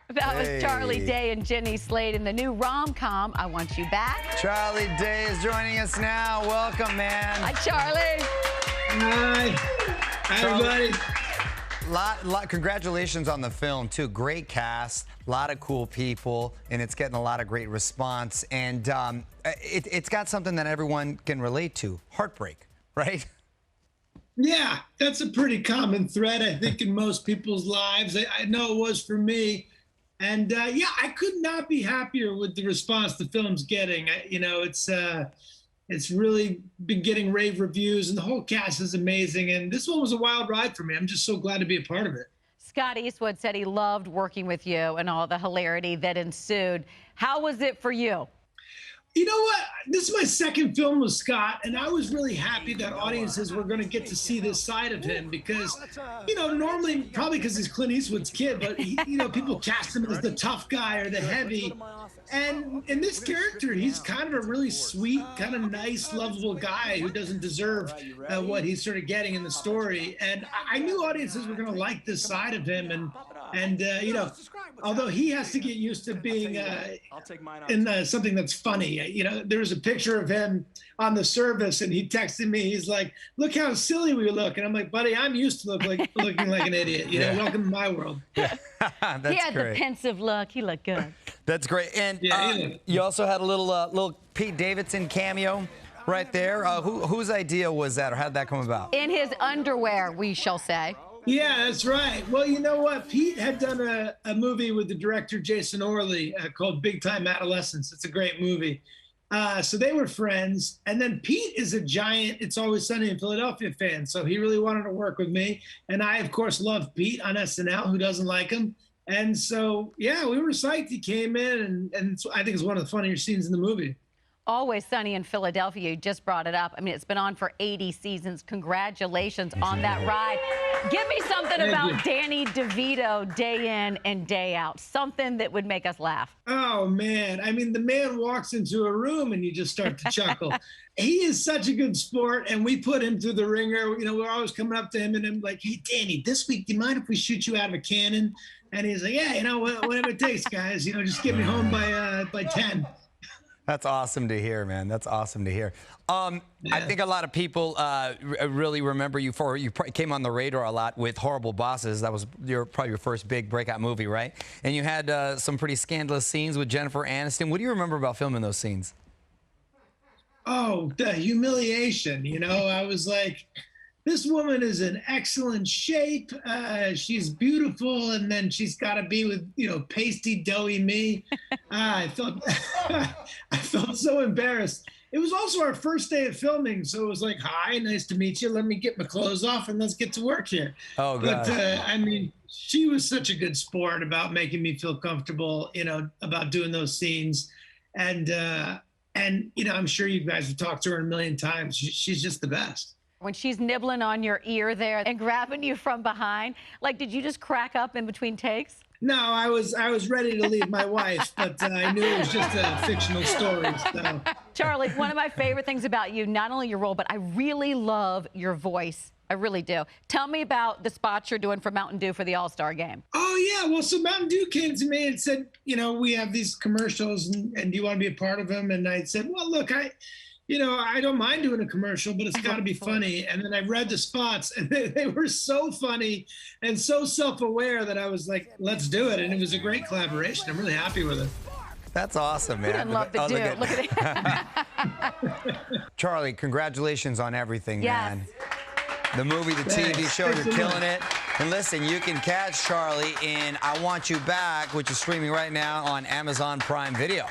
That was Charlie Day and Jenny Slade in the new rom-com, I Want You Back. Charlie Day is joining us now. Welcome, man. Hi, Charlie. Hi. Hi, everybody. Congratulations on the film, too. Great cast, a lot of cool people, and it's getting a lot of great response. And it's got something that everyone can relate to, heartbreak, right? Yeah, that's a pretty common thread, I think, in most people's lives. I know it was for me. And yeah, I could not be happier with the response the film's getting. It's really been getting rave reviews, and the whole cast is amazing. And this one was a wild ride for me. I'm just so glad to be a part of it. Scott Eastwood said he loved working with you and all the hilarity that ensued. How was it for you? You know what? This is my second film with Scott, and I was really happy that audiences were going to get to see this side of him because, normally, probably because he's Clint Eastwood's kid, but, people cast him as the tough guy or the heavy. And in this character, he's kind of a really sweet, kind of nice, lovable guy who doesn't deserve what he's sort of getting in the story. And I knew audiences were going to like this side of him. And although he has to get used to being in something that's funny. There was a picture of him on the service, and he texted me. He's like, "Look how silly we look," and I'm like, "Buddy, I'm used to looking like an idiot. Welcome to my world." That's he had great. The pensive look. He looked good. That's great. And you also had a little Pete Davidson cameo right there. Whose idea was that, or how did that come about? In his underwear, we shall say. Yeah, that's right. Well, you know what? Pete had done a movie with the director Jason Orley called Big Time Adolescence. It's a great movie. So they were friends. And then Pete is a giant It's Always Sunny in Philadelphia fan. So he really wanted to work with me. And I, of course, love Pete on SNL. Who doesn't like him? And so, yeah, we were psyched. He came in, and I think it's one of the funnier scenes in the movie. Always Sunny in Philadelphia. You just brought it up. I mean, it's been on for 80 seasons. Congratulations on that ride. Give me something about Danny DeVito day in and day out. Something that would make us laugh. Oh, man. I mean, the man walks into a room and you just start to chuckle. He is such a good sport, and we put him through the ringer. We're always coming up to him, and I'm like, "Hey, Danny, this week, do you mind if we shoot you out of a cannon?" And he's like, "Yeah, whatever it takes, guys. Just get me home by 10. That's awesome to hear, man. That's awesome to hear. I think a lot of people really remember you for, you came on the radar a lot with Horrible Bosses. That was probably your first big breakout movie, right? And you had some pretty scandalous scenes with Jennifer Aniston. What do you remember about filming those scenes? Oh, the humiliation. I was like, this woman is in excellent shape. She's beautiful, and then she's got to be with, pasty, doughy me. I felt so embarrassed. It was also our first day of filming, so it was like, "Hi, nice to meet you. Let me get my clothes off and let's get to work here." Oh, God. But she was such a good sport about making me feel comfortable, about doing those scenes, and I'm sure you guys have talked to her a million times. She's just the best. When she's nibbling on your ear there and grabbing you from behind, did you just crack up in between takes? No, I was ready to leave my wife, but I knew it was just a fictional story. So. Charlie, one of my favorite things about you, not only your role, but I really love your voice. I really do. Tell me about the spots you're doing for Mountain Dew for the All-Star game. Oh, yeah. Well, so Mountain Dew came to me and said, we have these commercials, and do you want to be a part of them? And I said, well, look, I don't mind doing a commercial, but it's got to be funny. And then I read the spots, and they were so funny and so self-aware that I was like, let's do it. And it was a great collaboration. I'm really happy with it. That's awesome, man. I love the Dew. Look at it. Charlie, congratulations on everything, man. The movie, the TV show, you're killing it. And listen, you can catch Charlie in I Want You Back, which is streaming right now on Amazon Prime Video.